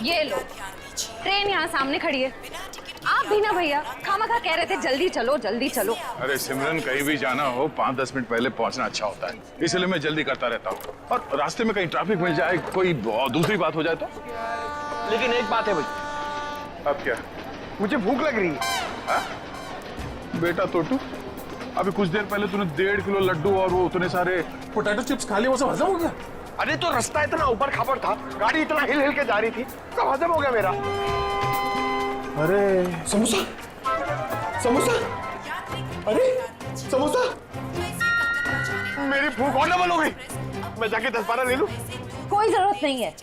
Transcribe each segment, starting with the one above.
ये लो, ट्रेन यहाँ सामने खड़ी है। आप भी ना भैया, खामखा कह रहे थे जल्दी चलो जल्दी चलो। अरे सिमरन, कहीं भी जाना हो 5-10 मिनट पहले पहुंचना अच्छा होता है, इसलिए मैं जल्दी करता रहता हूँ। और रास्ते में कहीं ट्रैफिक मिल जाए, कोई दूसरी बात हो जाए तो। लेकिन एक बात है भाई। अब क्या? मुझे भूख लग रही है। हा? बेटा तोटू, अभी कुछ देर पहले तूने 1.5 किलो लड्डू और वो उतने सारे पोटैटो चिप्स खा लिए, वो सब हजम हो गया? अरे तो रास्ता इतना ऊपर खापर था, गाड़ी इतना हिल हिल के जा रही थी, सब हजम हो गया मेरा। अरे समोसा, समोसा, अरे समोसा, मेरी भूख और डबल हो गई। मैं जाके 10-12 ले लूं? कोई जरूरत नहीं है।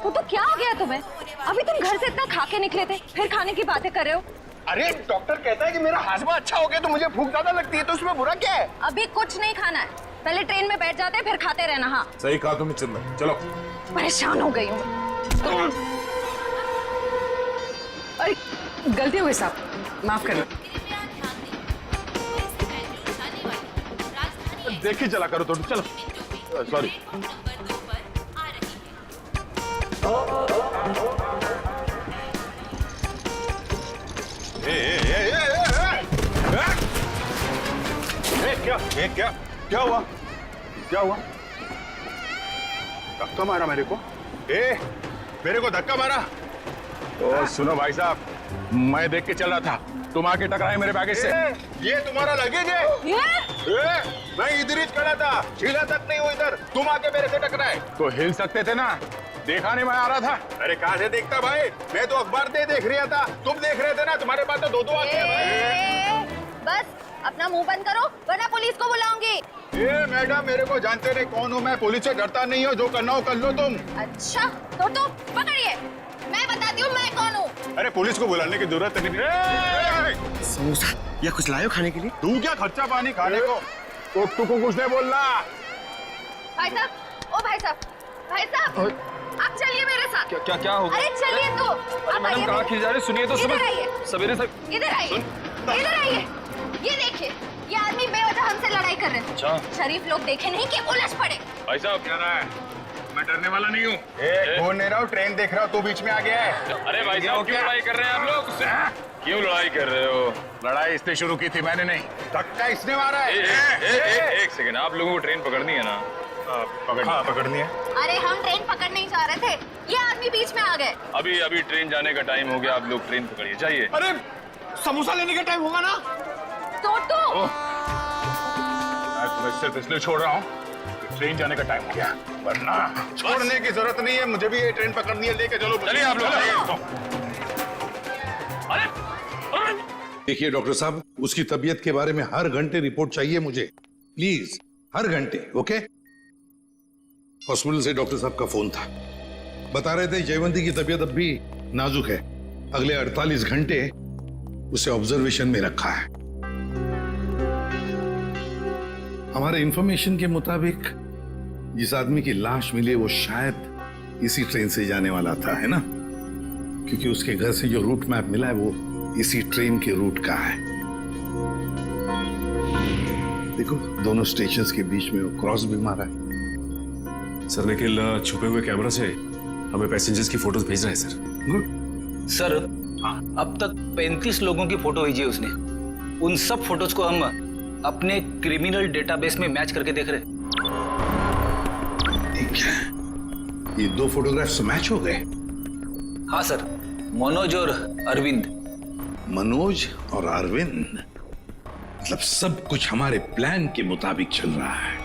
वो तो क्या हो गया तुम्हें? अभी तुम घर से इतना खा के निकले थे, फिर खाने की बातें कर रहे हो। अरे डॉक्टर कहता है कि मेरा हाजमा अच्छा हो गया तो मुझे भूख ज्यादा लगती है, तो उसमें बुरा क्या है? अभी कुछ नहीं खाना है, पहले ट्रेन में बैठ जाते फिर खाते रहना। हाँ सही कहा तुमने सिमरन, चलो। परेशान हो गई हूँ। अरे गलती हो गई साहब, माफ करिए। देख ही चला करो तोटू, चलो। सॉरी। क्या हुआ? क्या हुआ? धक्का मारा मेरे को? मेरे को धक्का मारा? ओ सुनो भाई साहब, मैं देख के चल रहा था, तुम आके टकराए मेरे बैगेज से। ये तुम्हारा लगेज है? मैं इधर ही खड़ा था, हिला तक नहीं हुआ इधर, तुम आके मेरे से टकराए। तो हिल सकते थे ना, देखा नहीं मैं आ रहा था। अरे कहाँ से देखता भाई, मैं तो अखबार देख रहा था, तुम देख रहे थे ना, तुम्हारे पास तो दो आंखें हैं। बस अपना मुंह बंद करो वरना पुलिस को बुलाऊंगी। मैडम, मेरे को जानते नहीं कौन हूँ मैं, पुलिस से डरता नहीं हो, जो करना हो कर लो तुम। अच्छा तो पकड़िए, मैं बताती हूँ मैं कौन हूँ। अरे पुलिस को बुलाने की जरूरत नहीं। समोसा या कुछ लायो खाने के लिए? तू क्या खर्चा पानी खाने को? तो तू को कुछ नहीं बोलना। भाई साहब, ओ भाई साहब, भाई साहब आप चलिए मेरे साथ। क्या हो गया? अरे चलिए तो। अरे मैडम कहाँ खींच जा रहे? सुनिए तो इधर आइए, सवेरे से। इधर आइए, इधर आइए। ये देखिए, ये आदमी बेवजह हमसे लड़ाई कर रहे हैं। अच्छा। शरीफ लोग देखे नहीं कि उलझ पड़े। भाई साहब क्या रहा है? मैं डरने वाला नहीं हूँ। बोल नहीं रहा हूँ, ट्रेन देख रहा हूँ, तू बीच में आ गया है। अरे भाई साहब क्यों लड़ाई कर रहे हैं आप लोग? क्यों लड़ाई कर रहे हो? लड़ाई इसने शुरू की थी, मैंने नहीं। धक्का इसने मारा है। एक सेकंड, आप लोगों को ट्रेन पकड़नी है ना? पकड़नी है। अरे हम ट्रेन पकड़ने ही जा रहे थे, ये आदमी बीच में आ गए। अभी ट्रेन जाने का टाइम हो गया, आप लोग ट्रेन पकड़िए, जाइए। अरे समोसा लेने का टाइम होगा ना? तो मैं तुम्हें सिर्फ इसलिए छोड़ रहा हूँ, ट्रेन जाने का टाइम हो गया, वरना छोड़ने की जरूरत नहीं है, मुझे भी ये ट्रेन पकड़नी है, लेके चलो। चलिए आप लोग। देखिए डॉक्टर साहब, उसकी तबीयत के बारे में हर घंटे रिपोर्ट चाहिए मुझे, प्लीज, हर घंटे। ओके? हॉस्पिटल से डॉक्टर साहब का फोन था, बता रहे थे जयवंती की तबीयत अब भी नाजुक है, अगले 48 घंटे उसे ऑब्जर्वेशन में रखा है। हमारे इंफॉर्मेशन के मुताबिक जिस आदमी की लाश मिली वो शायद इसी ट्रेन से जाने वाला था, है ना? क्योंकि उसके घर से जो रूट मैप मिला है वो इसी ट्रेन के रूट का है। देखो, दोनों स्टेशंस के बीच में वो क्रॉस भी मारा है। सर निखिल छुपे हुए कैमरा से हमें पैसेंजर्स की फोटोज भेज रहा है सर। गुड। सर अब तक 35 लोगों की फोटो भेजी है उसने। उन सब फोटोज को हम अपने क्रिमिनल डेटाबेस में मैच करके देख रहे हैं। ठीक है, ये 2 फोटोग्राफ्स मैच हो गए? हाँ सर, मनोज और अरविंद। मनोज और अरविंद, मतलब सब कुछ हमारे प्लान के मुताबिक चल रहा है।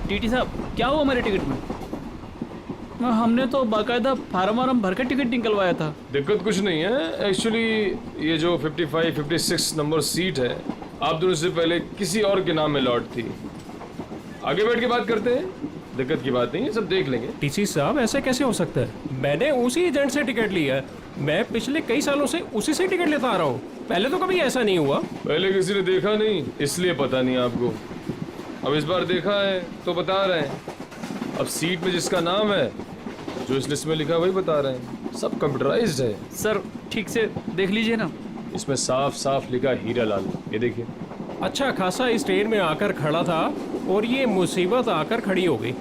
टीटी साहब, क्या हुआ हमारे टिकट में? हमने तो बाकायदा फार्म वार्म भर के टिकट निकलवाया था। दिक्कत कुछ नहीं है एक्चुअली, ये जो 55-56 नंबर सीट है आप दोनों से पहले किसी और के नाम में लॉट थी। आगे बैठ के बात करते हैं, दिक्कत की बात नहीं है, सब देख लेंगे। टीसी साहब ऐसा कैसे हो सकता है? मैंने उसी एजेंट से टिकट लिया है, मैं पिछले कई सालों से उसी से टिकट लेता आ रहा हूँ, पहले तो कभी ऐसा नहीं हुआ। पहले किसी ने देखा नहीं इसलिए पता नहीं आपको, अब इस बार देखा है तो बता रहे हैं। अब सीट में जिसका नाम है, जो इस लिस्ट में लिखा वही बता रहे हैं, सब कंप्यूटराइज्ड है। सर ठीक से देख लीजिए ना। इसमें साफ साफ लिखा हीरा लाल, ये देखिए। अच्छा खासा इस ट्रेन में आकर खड़ा था और ये मुसीबत आकर खड़ी हो गई।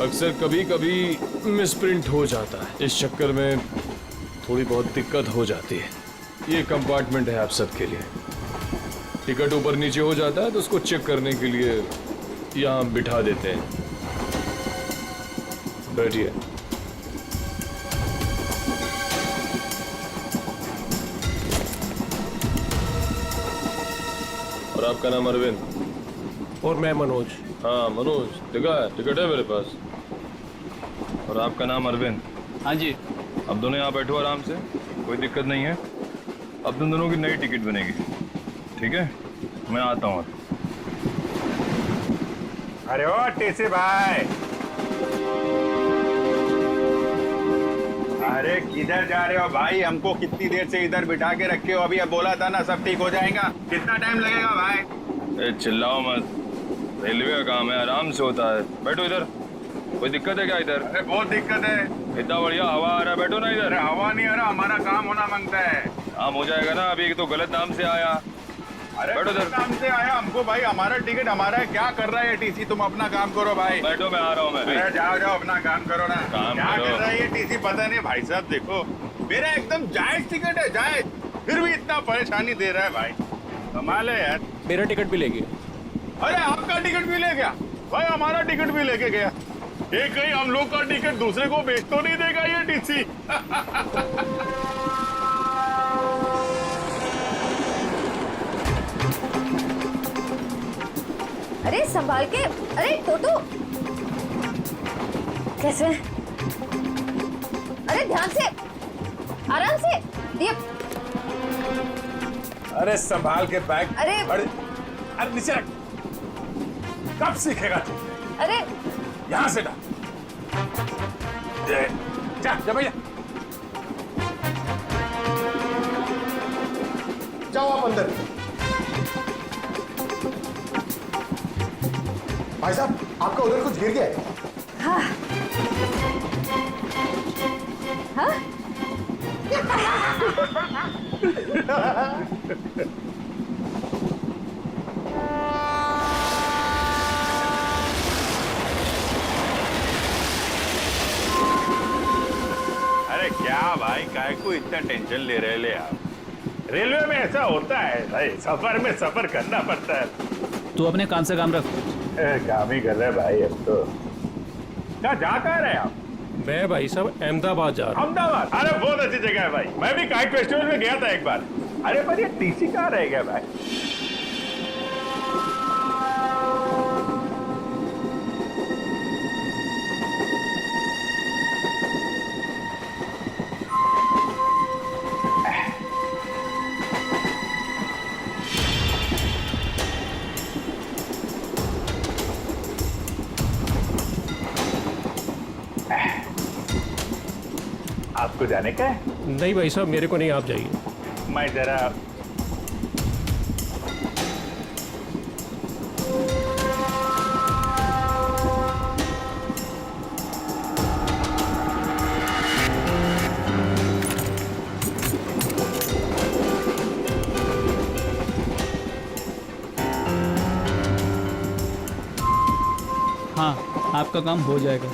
अक्सर कभी कभी मिसप्रिंट हो जाता है, इस चक्कर में थोड़ी बहुत दिक्कत हो जाती है। ये कंपार्टमेंट है आप सबके लिए। टिकट ऊपर नीचे हो जाता है तो उसको चेक करने के लिए यहाँ बिठा देते हैं। बैठिए। और आपका नाम अरविंद? और मैं मनोज। हाँ मनोज, टिकट है मेरे पास। और आपका नाम अरविंद? हाँ जी। अब दोनों यहाँ बैठो आराम से, कोई दिक्कत नहीं है। अब तुम दोनों की नई टिकट बनेगी, ठीक है? मैं आता हूँ। अरे ओ टीसी भाई, अरे किधर जा रहे हो भाई? हमको कितनी देर से इधर बिठा के रखे हो? अभी अब बोला था ना सब ठीक हो जाएगा। कितना टाइम लगेगा भाई? चिल्लाओ मत, रेलवे का काम है, आराम से होता है। बैठो इधर। कोई दिक्कत है क्या इधर? अरे बहुत दिक्कत है। इतना बढ़िया हवा आ रहा है, बैठो ना इधर। अरे हवा नहीं आ रहा, हमारा काम होना मांगता है। काम हो जाएगा ना, अभी तो गलत नाम से आया। अरे बैठो गलत नाम से आया हमको भाई, हमारा टिकट हमारा है। क्या कर रहा है ये टीसी? तुम अपना काम करो भाई। बैठो, मैं आ रहा हूँ। मैं अरे जाओ जाओ अपना काम करो ना। काम क्या करो। कर रहा है ये टीसी पता नहीं। भाई साहब देखो, मेरा एकदम जायज टिकट है, जायज, फिर भी इतना परेशानी दे रहा है भाई। कमाल है यार। मेरा टिकट भी ले गया। अरे आपका टिकट भी ले गया भाई? हमारा टिकट भी लेके गया। ये कहीं हम लोग का टिकट दूसरे को बेच तो नहीं देगा ये टीसी? अरे संभाल के। अरे टोटो, कैसे? अरे ध्यान से, आराम से। ये अरे संभाल के बैग। अरे अरे नीचे रख। कब सीखेगा तू? अरे यहाँ से ना जा जा भैया। जाओ आप अंदर। भाई साहब, आपका उधर कुछ गिर गया है। हाँ हाँ। अरे क्या भाई, काय को इतना टेंशन ले रहे ले आप? रेलवे में ऐसा होता है भाई, सफर में सफर करना पड़ता है। तू अपने काम से काम रख। काम ही कर रहे हैं भाई अब तो। क्या जा कहाँ रहे हैं आप? मैं भाई साहब अहमदाबाद जा रहा हूँ। अहमदाबाद? अरे बहुत अच्छी जगह है भाई, मैं भी काइट फेस्टिवल में गया था एक बार। अरे पर ये टीसी कहाँ रह गया भाई? आपको जाने का है? नहीं भाई साहब, मेरे को नहीं, आप जाइए। मैं जरा हाँ, आपका काम हो जाएगा।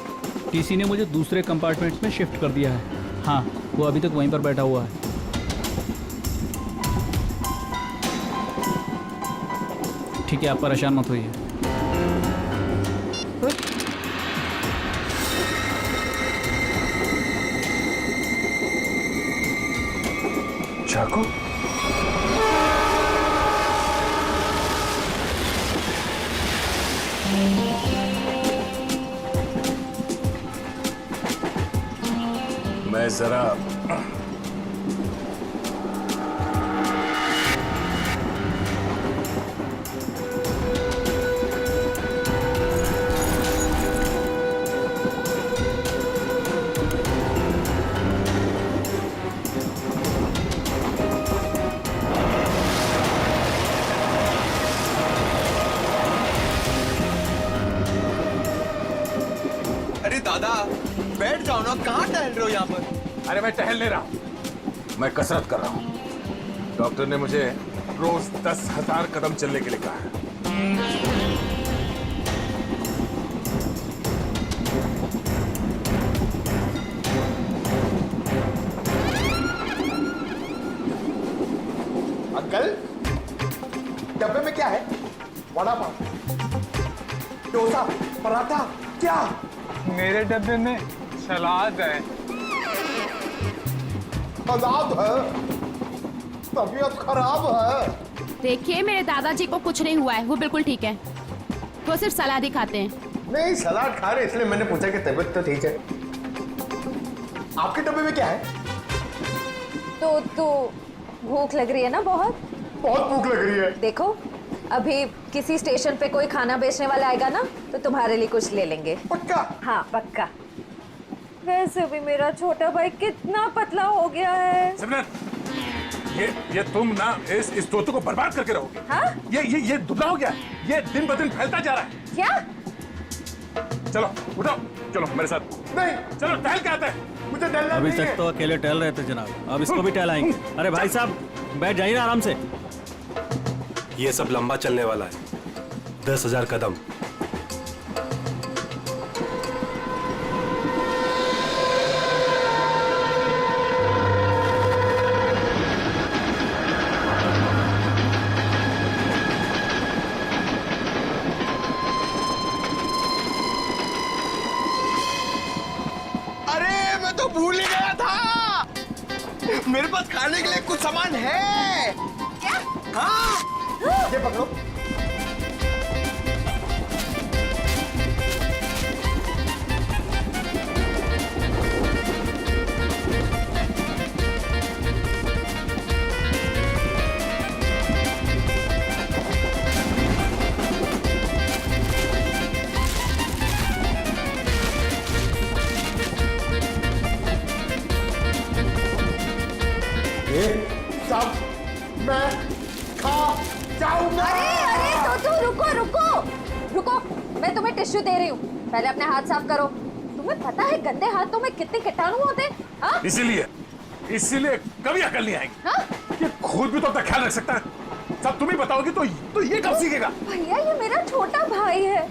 टीसी ने मुझे दूसरे कंपार्टमेंट्स में शिफ्ट कर दिया है। हाँ, वो अभी तक वहीं पर बैठा हुआ है। ठीक है, आप परेशान मत होइए। चाकू? मैं जरा अरे दादा, बैठ जाओ ना, कहाँ टहल रहे हो यहाँ पर? अरे मैं टहल नहीं रहा हूँ, मैं कसरत कर रहा हूँ। डॉक्टर ने मुझे रोज 10,000 कदम चलने के लिए कहा है। अंकल, डब्बे में क्या है? वड़ा पाव, डोसा, पराठा, क्या? मेरे डब्बे में सलाद है। सलाद है? तबीयत खराब है। देखिए मेरे दादाजी को कुछ नहीं हुआ है, वो बिल्कुल ठीक है। वो सिर्फ सलाद ही खाते हैं। नहीं, सलाद खा रहे इसलिए मैंने पूछा कि तबीयत तो ठीक है। आपके डब्बे में क्या है? तो भूख लग रही है ना बहुत? बहुत भूख लग रही है। देखो, अभी किसी स्टेशन पे कोई खाना बेचने वाला आएगा ना, तो तुम्हारे लिए कुछ ले लेंगे। पक्का? हाँ पक्का। वैसे भी मेरा छोटा भाई कितना पतला हो गया है। सिमरन, ये तुम ना इस तोते को बर्बाद करके रहोगे। हाँ? ये दुबला हो गया, ये दिन ब दिन फैलता जा रहा है। क्या? चलो उठो, चलो मेरे साथ। नहीं, चलो टहल के आते हैं। मुझे डरना अभी नहीं तक है। तो अकेले टहल रहे थे जनाब, अब इसको भी टहलाएंगे। अरे भाई साहब बैठ जाइए ना आराम से। ये सब लंबा चलने वाला है, 10,000 कदम। अरे मैं तो भूल ही गया था, मेरे पास खाने के लिए कुछ सामान है। क्या? हाँ, ये पकड़ो। ये सब मैं खा जाऊंगा। अरे तो रुको, मैं तुम्हें टिश्यू दे रही हूँ। पहले अपने हाथ साफ करो। तुम्हें पता है गंदे हाथों में कितने कीटाणु होते हैं? हाँ? इसीलिए कभी अकल नहीं आएगी। हाँ? ये खुद भी तो अपना ख्याल रख सकता है। सब तुम ही बताओगी तो ये कब सीखेगा? भैया, ये मेरा छोटा भाई है,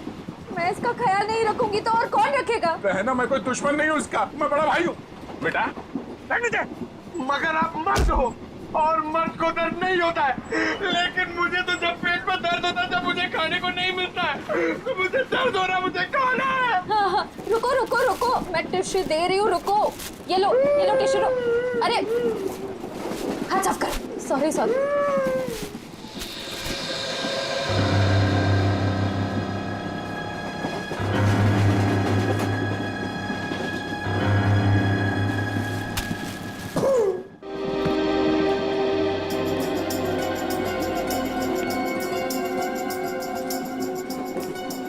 मैं इसका ख्याल नहीं रखूंगी तो और कौन रखेगा? बहना, मैं कोई दुश्मन नहीं हूँ इसका, मैं बड़ा भाई हूँ। बेटा बैठ नीचे। मगर आप मर्द हो और मर्द को दर्द नहीं होता है, लेकिन मुझे तो जब पेट में दर्द होता है, जब मुझे खाने को नहीं मिलता है, तो मुझे दर्द हो रहा, मुझे खाना है। हाँ, रुको, मैं टिश्यू दे रही हूँ। रुको, ये लो टिश्यू लो। अरे हाथ साफ कर। सॉरी।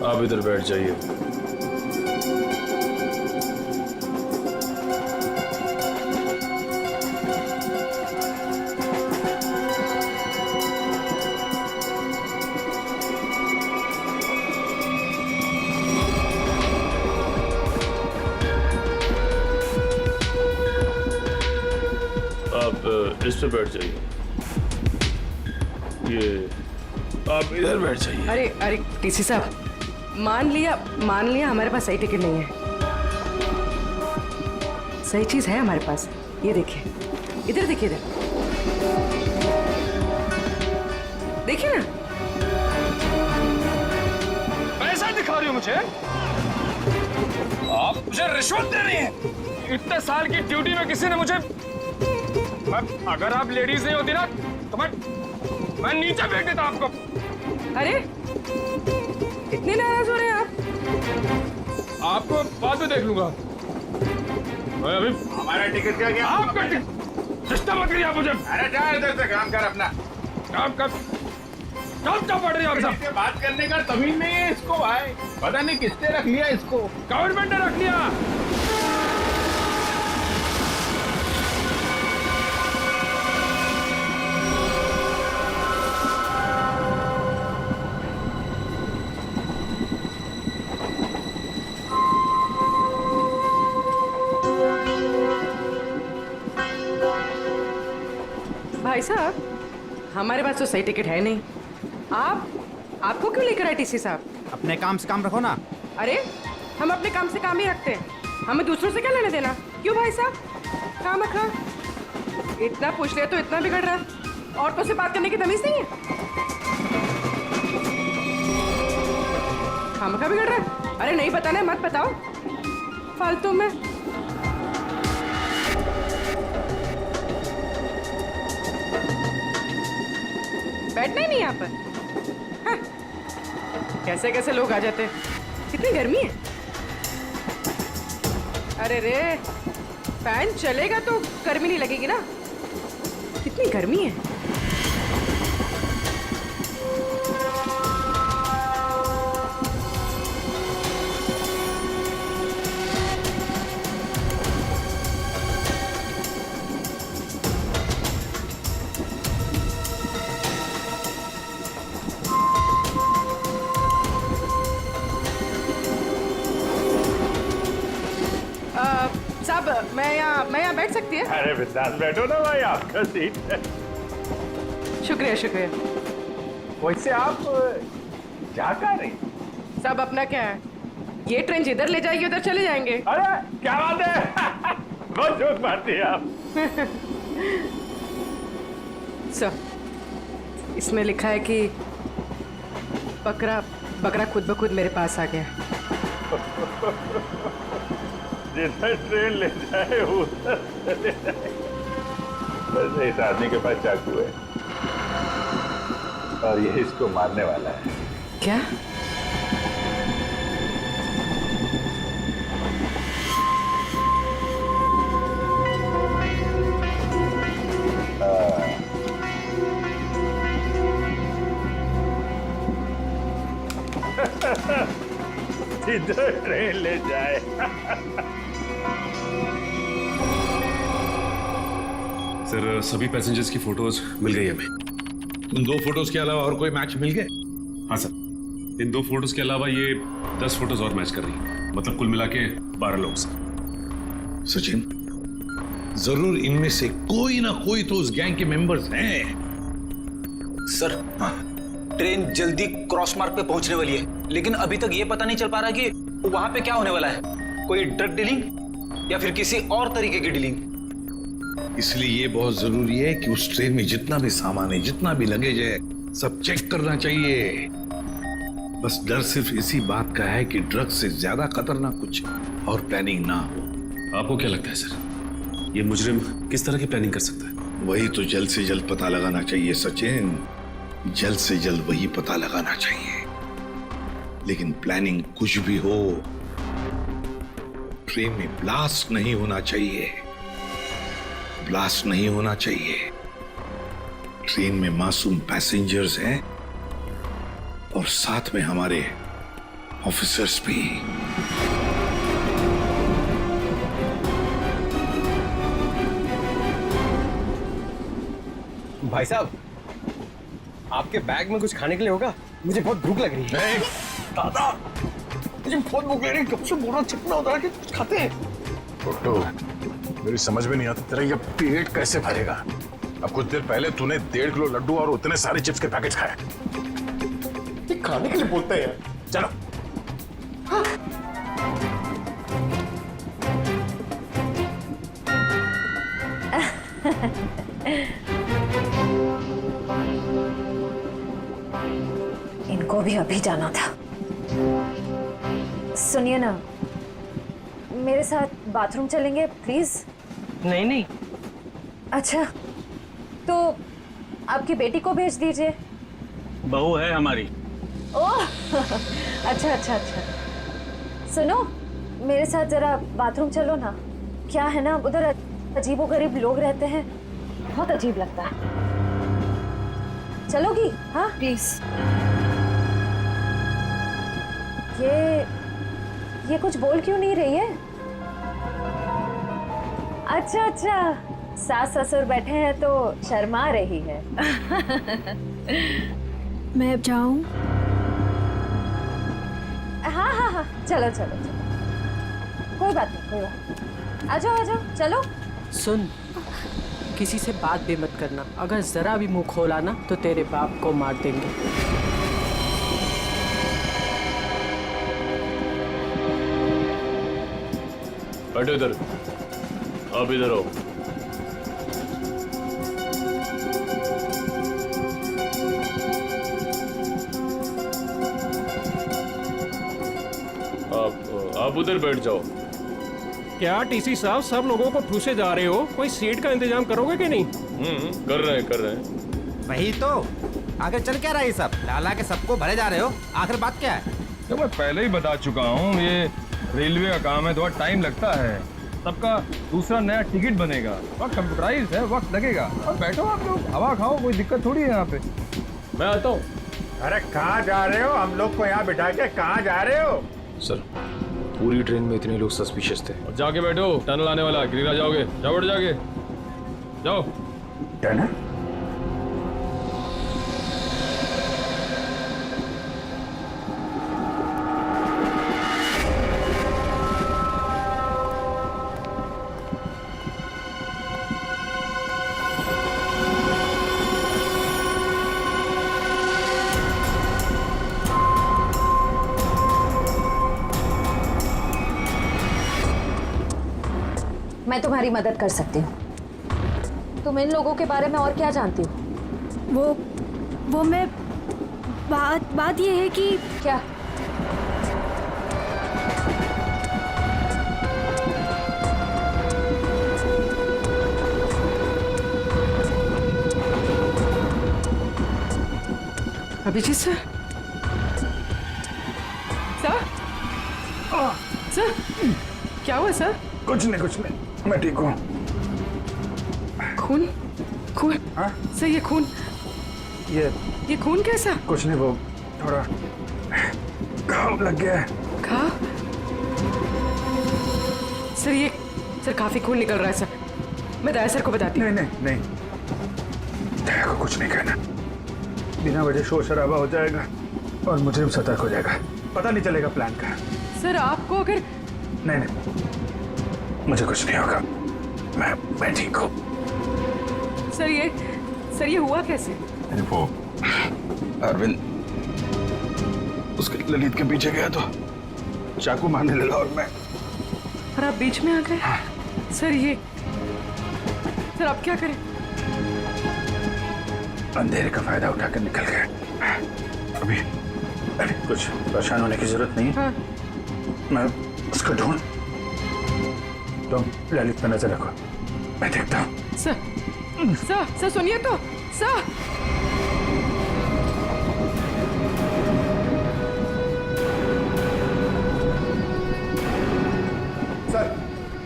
आप इधर बैठ जाइए। आप इस पे बैठ जाइए। ये आप इधर बैठ जाइए। अरे टीसी साहब, मान लिया हमारे पास सही टिकट नहीं है। सही चीज है हमारे पास, ये देखिए, इधर देखिए, देखिए ना। पैसा दिखा रही हो मुझे? आप मुझे रिश्वत दे रही हैं। इतने साल की ड्यूटी में किसी ने मुझे, अगर आप लेडीज नहीं होती ना तो मैं नीचे फेंक देता आपको। अरे इतने नाराज हो रहे हैं आप? आपको बाद में देख लूंगा। मैं अभी हमारा टिकट क्या गया? आपका सिस्टम मत करिए आप मुझे। अरे जा इधर से, काम कर अपना। काम क्या पड़ रही है आप सब? इससे बात करने का तमीज नहीं है इसको भाई। पता नहीं किसने रख लिया इसको। गवर्नमेंट ने रख लिया। भाई साहब, हमारे पास तो सही टिकट है नहीं। आपको क्यों लेकर आए टीसी साहब? अपने काम से काम रखो ना। अरे हम अपने काम से काम ही रखते हैं, हमें दूसरों से क्या लेने देना? क्यों भाई साहब? काम रखा, इतना पूछ लिया तो इतना बिगड़ रहा है। औरतों से बात करने की तमीज नहीं है। काम का बिगड़ रहा है। अरे नहीं बताना है, मत बताओ फालतू में। बैठना ही नहीं यहाँ पर। हाँ। कैसे कैसे लोग आ जाते हैं। कितनी गर्मी है। अरे रे, फैन चलेगा तो गर्मी नहीं लगेगी ना। कितनी गर्मी है। साहब, मैं यहाँ बैठ सकती है? अरे बिंदास बैठो ना भाई, आपका सीट है। शुक्रिया शुक्रिया। वैसे आप जा कहाँ रही? साहब अपना क्या है, ये ट्रेन जिधर ले जाएगी उधर चले जाएंगे। अरे क्या बात है। बहुत जोक मारती है आप। सर, इसमें लिखा है कि बकरा खुद ब खुद मेरे पास आ गया। जिधर ट्रेन ले जाए उधर चले जाए। वैसे इस आदमी के पास चाकू है और ये इसको मारने वाला है। क्या? जिधर ट्रेन ले जाए। सर सभी पैसेंजर्स की फोटोज मिल गई हमें। उन 2 फोटोज के अलावा और कोई मैच मिल गए? हाँ सर, इन 2 फोटोज के अलावा ये 10 फोटोज और मैच कर रही है। मतलब कुल मिला के 12 लोग सर। सचिन, जरूर इनमें से कोई ना कोई तो उस गैंग के मेंबर्स हैं। सर, ट्रेन जल्दी क्रॉस मार्क पे पहुंचने वाली है, लेकिन अभी तक ये पता नहीं चल पा रहा कि वहां पे क्या होने वाला है। कोई ड्रग डीलिंग या फिर किसी और तरीके की डीलिंग। इसलिए ये बहुत जरूरी है कि उस ट्रेन में जितना भी सामान है, जितना भी लगेज है, सब चेक करना चाहिए। बस डर सिर्फ इसी बात का है कि ड्रग्स से ज्यादा खतरनाक कुछ और प्लानिंग ना हो। आपको क्या लगता है सर, ये मुजरिम किस तरह की प्लानिंग कर सकता है? वही तो जल्द से जल्द पता लगाना चाहिए सचिन, जल्द से जल्द वही पता लगाना चाहिए। लेकिन प्लानिंग कुछ भी हो, ट्रेन में ब्लास्ट नहीं होना चाहिए। ब्लास्ट नहीं होना चाहिए। ट्रेन में मासूम पैसेंजर्स हैं और साथ में हमारे ऑफिसर्स भी। भाई साहब, आपके बैग में कुछ खाने के लिए होगा? मुझे बहुत भूख लग रही है। दादा, मुझे बहुत भूख लग रही है। कब से बोरा चिपना होता है कि कुछ खाते हैं। टोटो, मेरी समझ में नहीं आता तेरा ये पेट कैसे भरेगा। अब कुछ देर पहले तूने 1.5 किलो लड्डू और उतने सारे चिप्स के पैकेट खाए। ये खाने के लिए बोलते हैं यार। चलो। हाँ। इनको भी अभी जाना था। सुनिए ना, मेरे साथ बाथरूम चलेंगे प्लीज? नहीं नहीं। अच्छा, तो आपकी बेटी को भेज दीजिए। बहू है हमारी। ओह अच्छा अच्छा अच्छा। सुनो, मेरे साथ जरा बाथरूम चलो ना। क्या है ना, उधर अजीबोगरीब लोग रहते हैं, बहुत अजीब लगता है। चलोगी? हाँ प्लीज। ये कुछ बोल क्यों नहीं रही है? अच्छा अच्छा, सास ससुर बैठे हैं तो शर्मा रही है। मैं अब जाऊं? हाँ हाँ हाँ, चलो चलो चलो, कोई बात नहीं कोई बात नहीं। आ जाओ चलो। सुन, किसी से बात भी मत करना। अगर जरा भी मुंह खोला ना तो तेरे बाप को मार देंगे। बैठो इधर, आप इधर आओ। आप उधर बैठ जाओ। क्या टीसी साहब सब लोगों को ठूसे जा रहे हो? कोई सीट का इंतजाम करोगे कि नहीं? कर रहे हैं। वही तो, आगे चल क्या रहा है सब? लाला के सबको भरे जा रहे हो, आखिर बात क्या है? तो मैं पहले ही बता चुका हूँ, ये रेलवे का काम है, थोड़ा टाइम लगता है। सबका दूसरा नया टिकट बनेगा, वक्त कंप्यूटराइज है, वक्त लगेगा। और बैठो आप लोग, हवा खाओ, कोई दिक्कत थोड़ी है यहाँ पे। मैं आता हूँ। अरे कहाँ जा रहे हो? हम लोग को यहाँ बिठा के कहाँ जा रहे हो? सर, पूरी ट्रेन में इतने लोग सस्पिशियस थे। और जाके बैठो, टनल आने वाला, गिरिरा जाओगे? जाओ बैठ, जाके जाओ। टनल? मैं तुम्हारी मदद कर सकती हूँ। तुम इन लोगों के बारे में और क्या जानती हो? वो मैं बात ये है कि क्या? अभिजीत सर, सर क्या हुआ सर? कुछ नहीं, मैं ठीक हूँ। खून? हाँ? सर ये खून, ये खून कैसा? कुछ नहीं, वो थोड़ा घाव लग गया है। घाव? सर काफी खून निकल रहा है सर। मैं दया सर को बताती हूँ। नहीं, दया को कुछ नहीं कहना। बिना वजह शोर शराबा हो जाएगा और मुझे भी सतर्क हो जाएगा, पता नहीं चलेगा प्लान का। सर आपको अगर नहीं, मुझे कुछ नहीं होगा, मैं ठीक हूँ। सर ये हुआ कैसे? वो अरविंद उसके ललित के पीछे गया तो चाकू मारने लगा और आप बीच में आ गए? हाँ। सर अब क्या करें? अंधेरे का फायदा उठाकर निकल गए। अभी कुछ परेशान होने की जरूरत नहीं है। हाँ। मैं उसको ढूंढ, तुम ललित पर नजर रखो, मैं देखता हूँ। सर सुनिए तो।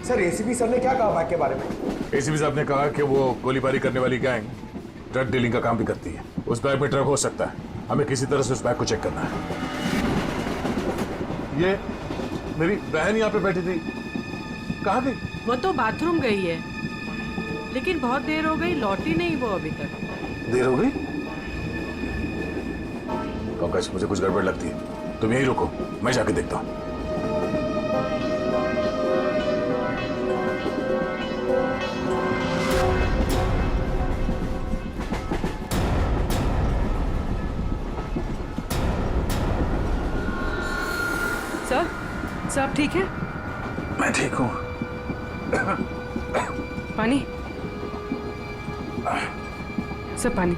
सर एसीपी सर ने क्या कहा बाइक के बारे में? एसीपी साहब ने कहा कि वो गोलीबारी करने वाली गैंग ड्रग डीलिंग का काम भी करती है। उस बैग में ड्रग हो सकता है, हमें किसी तरह से उस बैग को चेक करना है। ये मेरी बहन यहाँ पे बैठी थी, कहाँ गई? वो तो बाथरूम गई है, लेकिन बहुत देर हो गई, लौटी नहीं वो अभी तक। देर हो गई? पंकज, मुझे कुछ गड़बड़ लगती है, तुम यहीं रुको, मैं जाके देखता हूँ। सर आप ठीक है? मैं ठीक हूँ। पानी? सर पानी।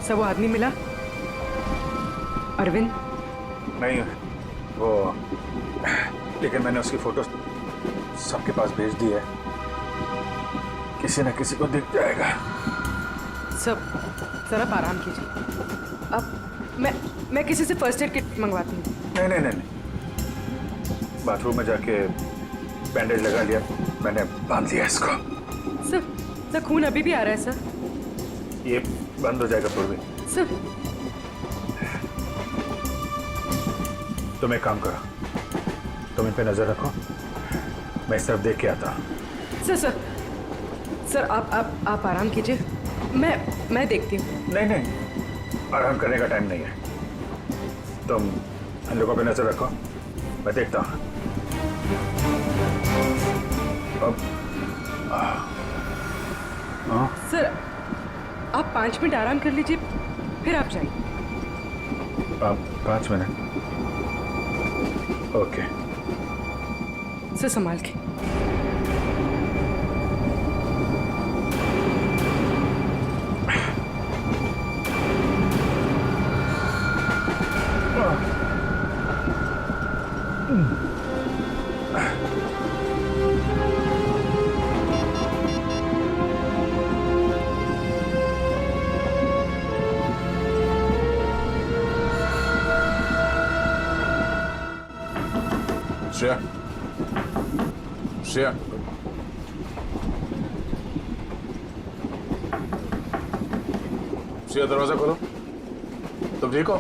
सर वो आदमी मिला? अरविंद? नहीं, वो लेकिन मैंने उसकी फोटो सबके पास भेज दी है, किसी न किसी को दिख जाएगा। सर आप आराम कीजिए। अब मैं किसी से फर्स्ट एड किट मंगवाती हूँ। नहीं, बाथरूम में जाके बैंडेज लगा लिया, मैंने बांध लिया इसको। सर खून अभी भी आ रहा है सर। ये बंद हो जाएगा पूर्वी। सर तुम एक काम करो, तुम इन पे नजर रखो, मैं इस तरफ देख के आता हूँ। सर आप आराम कीजिए, मैं देखती हूँ। नहीं, आराम करने का टाइम नहीं है। तुम इन लोगों पे नजर रखो, मैं देखता हूँ। सर आप 5 मिनट आराम कर लीजिए, फिर आप जाइए। 5 मिनट? ओके। सर संभाल के। श्रेया, श्रेया, श्रेया दरवाजा खोलो। तुम ठीक हो?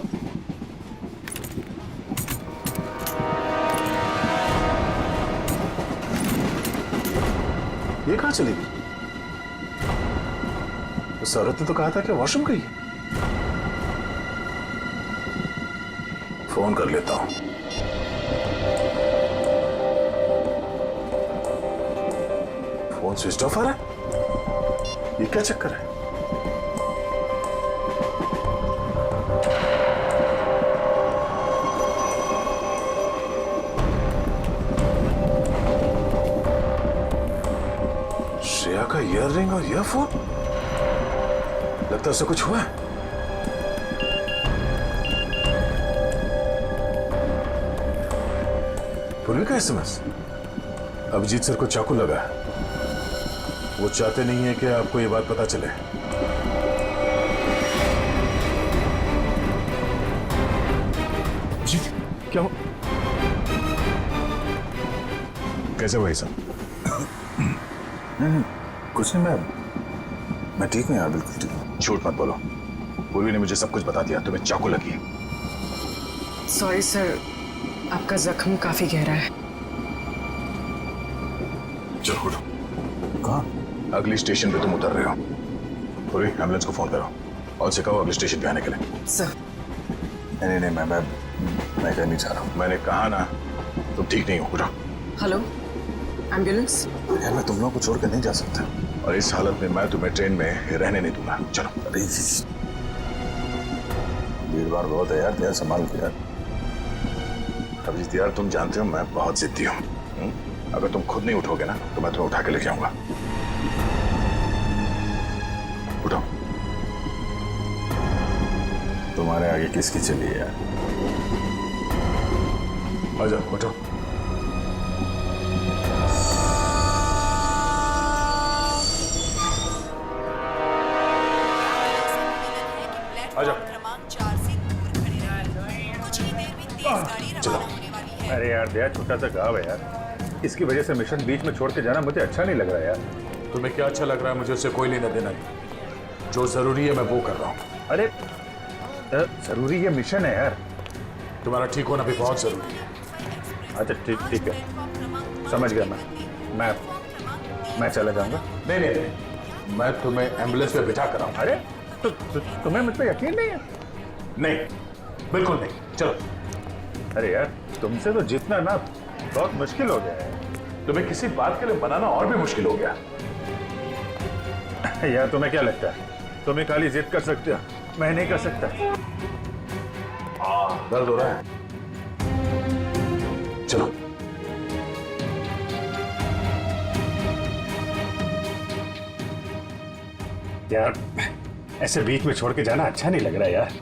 ये कहाँ चली गई? उस औरत ने तो कहा था कि वॉशरूम गई। फोन कर लेता हूं। फोन स्विच ऑफ आ रहा है। ये क्या चक्कर है? श्रेया का ईयररिंग और ईयरफोन, लगता है उसे कुछ हुआ है। पूर्वी का एसएमएस। अभिजीत सर को चाकू लगा है। वो चाहते नहीं है कि आपको ये बात पता चले। जी क्या हो? कैसे भाई साहब? नहीं, कुछ नहीं, मैं ठीक हूँ यार, बिल्कुल ठीक हूँ। झूठ मत बोलो। पूर्वी ने मुझे सब कुछ बता दिया। तुम्हें चाकू लगी है। सॉरी सर, आपका जख्म काफी गहरा है। चलो उठो। कहाँ? अगली स्टेशन पे तुम उतर रहे हो। पूरी एम्बुलेंस को फोन करो और उसे कहो अगले स्टेशन पे आने के लिए। सर नहीं, मैं कहीं नहीं जा रहा हूँ। मैंने कहा ना, तुम ठीक नहीं हो। उठो। Hello ambulance. यार मैं तुम लोगों को छोड़ कर नहीं जा सकता, और इस हालत में मैं तुम्हें ट्रेन में रहने नहीं दूंगा। चलो। अरे भीड़ भाड़ बहुत है यार, संभाल के यार। अभिजीत यार, तुम जानते हो मैं बहुत जिद्दी हूँ। अगर तुम खुद नहीं उठोगे ना तो मैं तुम्हें उठा के ले जाऊंगा। उठो। तुम्हारे आगे किसकी चली है यार? आ जाओ, उठो। आ जाओ। चलो। अरे यार दया, छोटा सा गाँव है यार, इसकी वजह से मिशन बीच में छोड़ के जाना मुझे अच्छा नहीं लग रहा यार। तुम्हें क्या अच्छा लग रहा है? मुझे उससे कोई लेना देना नहीं। जो जरूरी है मैं वो कर रहा हूँ। अरे जरूरी ये मिशन है यार। तुम्हारा ठीक होना भी बहुत जरूरी है। अच्छा ठीक है, समझ गया। मैं चला जाऊंगा। नहीं, मैं तुम्हें एम्बुलेंस में बिठा कर आऊँ। अरे तो तुम्हें मुझ पर यकीन नहीं है? नहीं, बिल्कुल नहीं। चलो। अरे यार तुमसे तो जीतना ना बहुत मुश्किल हो गया है। तुम्हें किसी बात के लिए बनाना और भी मुश्किल हो गया। यार तुम्हें क्या लगता है तुम्हें खाली जिद कर सकते हो, मैं नहीं कर सकता? दर्द हो रहा है। चलो। यार ऐसे बीच में छोड़ के जाना अच्छा नहीं लग रहा यार।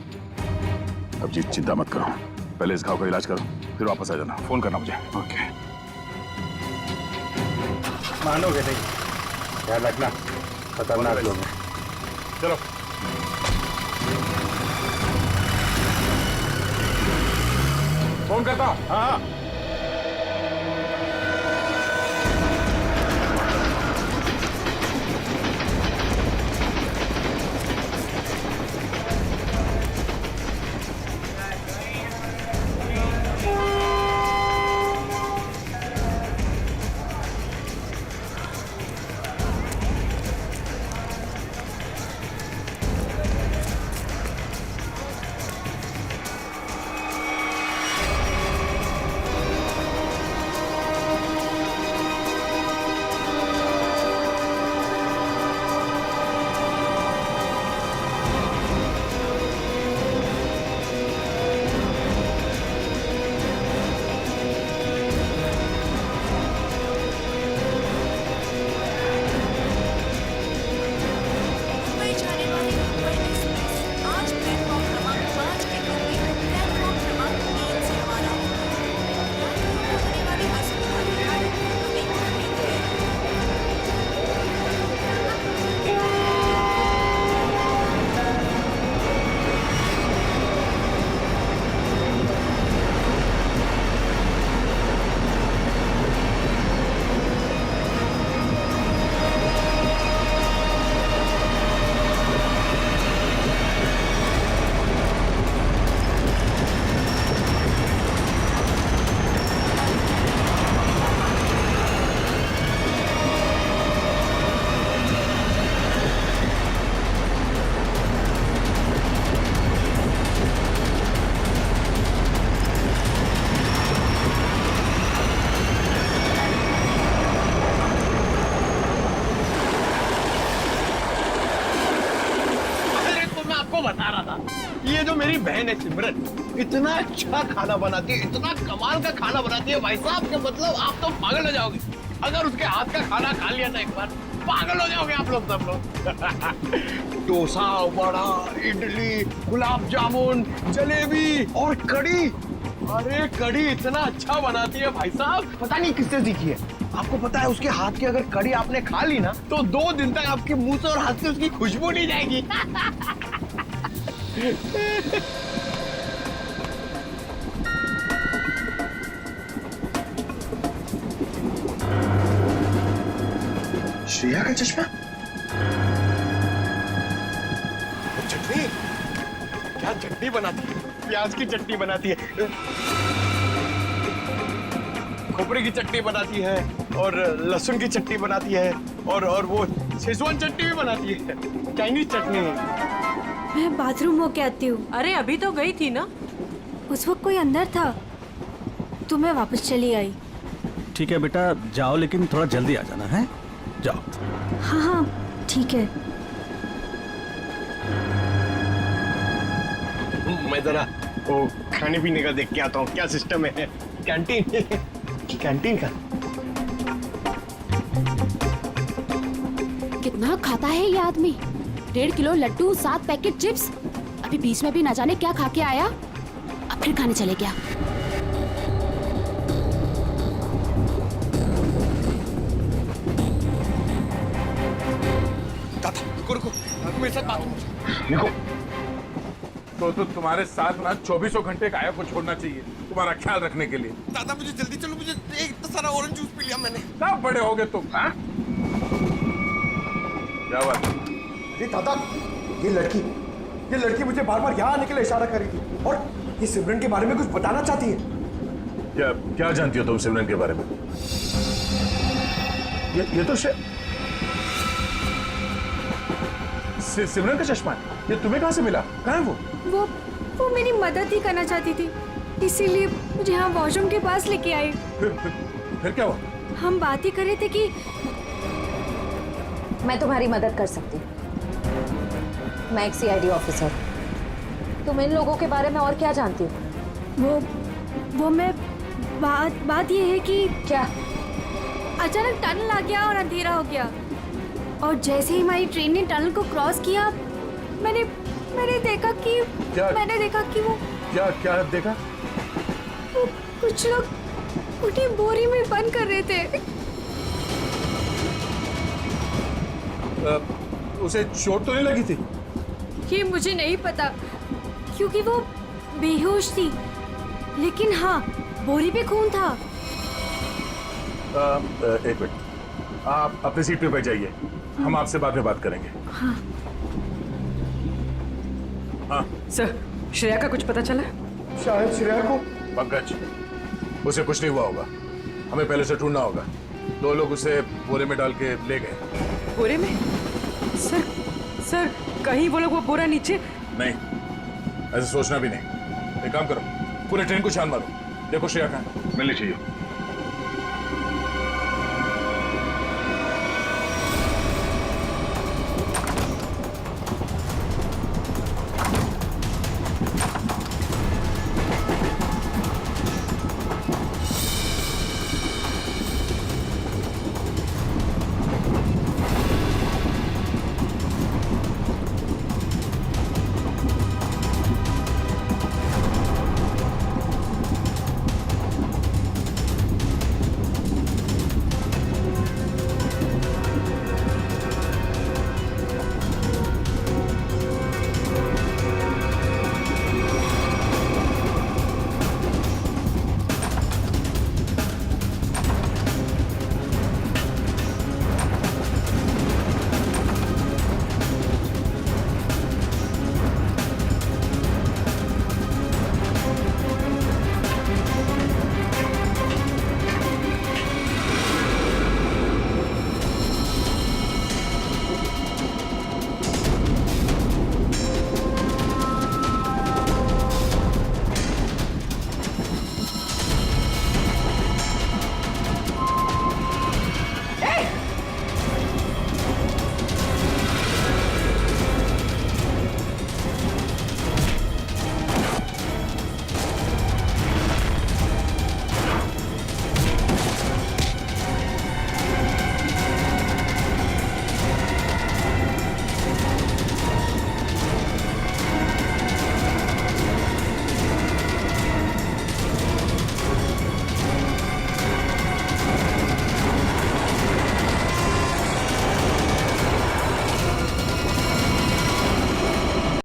अभिजीत चिंता मत करो, पहले इस घाव का इलाज करो, फिर वापस आ जाना। फोन करना मुझे। ओके। मानोगे नहीं, ध्यान रखना, खतरनाक लोग हैं। चलो। फोन करता। हाँ। बहन है सिमरन, इतना अच्छा खाना बनाती है, इतना कमाल का खाना बनाती है भाई साहब के मतलब आप तो पागल हो जाओगे। अगर उसके हाथ का खाना खा लिया ना एक बार, पागल हो जाओगे आप लोग सब लोग। डोसा, वड़ा, इडली, गुलाब जामुन, जलेबी और कड़ी। अरे कड़ी इतना अच्छा बनाती है भाई साहब, पता नहीं किससे सीखी है। आपको पता है उसके हाथ की अगर कड़ी आपने खा ली ना तो 2 दिन तक आपके मुंह से और हाथ से उसकी खुशबू नहीं जाएगी। श्रेया का चश्मा, चटनी, क्या चटनी बनाती है, प्याज की चटनी बनाती है, खोपरे की चटनी बनाती है और लहसुन की चटनी बनाती है और वो शेजवान चटनी भी बनाती है, चाइनीज चटनी। मैं बाथरूम होके आती हूँ। अरे अभी तो गई थी ना। उस वक्त कोई अंदर था तो मैं वापस चली आई। ठीक है बेटा, जाओ लेकिन थोड़ा जल्दी आ जाना है। जाओ। हाँ हाँ ठीक है। मैं जरा वो खाने पीने का देख के आता हूँ, क्या सिस्टम है कैंटीन कैंटीन का। कितना खाता है ये आदमी? 1.5 किलो लड्डू, 7 पैकेट चिप्स। अभी बीच में भी ना जाने क्या खा के आया, अब फिर खाने चले गया। रुको रुको, मेरे साथ बात देखो तो तुम्हारे साथ ना 24 घंटे काया को छोड़ना चाहिए तुम्हारा ख्याल रखने के लिए। दादा मुझे जल्दी चलो, मुझे इतना सारा ऑरेंज जूस पी लिया मैंने। कब बड़े हो गए तुम? हाँ क्या बात? अरे दादा, ये लड़की मुझे बार बार यहाँ आने के लिए इशारा कर रही थी और ये सिमरन के बारे में कुछ बताना चाहती है। क्या जानती हो तुम सिमरन के बारे में? ये तो सिमरन का चश्मा है। ये तुम्हें कहाँ से मिला? कहाँ है वो मेरी मदद ही करना चाहती थी, इसीलिए मुझे यहाँ वॉशरूम के पास लेके आई। फिर क्या हुआ? हम बात ही कर रहे थे कि मैं तुम्हारी मदद कर सकती हूँ। मैं एक CID ऑफिसर। तुम इन लोगों के बारे में और क्या जानती हो? वो मैं बात ये है कि क्या अचानक टनल आ गया और अंधेरा हो गया और जैसे ही हमारी ट्रेन ने टनल को क्रॉस किया मैंने देखा कि वो क्या देखा? वो कुछ लोग उन्हें बोरी में बंद कर रहे थे। उसे चोट तो नहीं लगी थी? ये मुझे नहीं पता क्योंकि वो बेहोश थी, लेकिन हाँ बोरी पे खून था। एक मिनट, आप अपनी सीट पे बैठ जाइए, हम आपसे बाद में बात करेंगे। हाँ। हाँ सर, श्रेया का कुछ पता चला? शायद श्रेया को। पंकज, उसे कुछ नहीं हुआ होगा, हमें पहले से ढूंढना होगा। 2 लोग उसे बोरे में डाल के ले गए। बोरे में? सर कहीं वो लोग वो बोरा नीचे? नहीं, ऐसे सोचना भी नहीं। एक काम करो, पूरे ट्रेन को छान मारो, देखो श्रेया कहाँ। मिलनी चाहिए।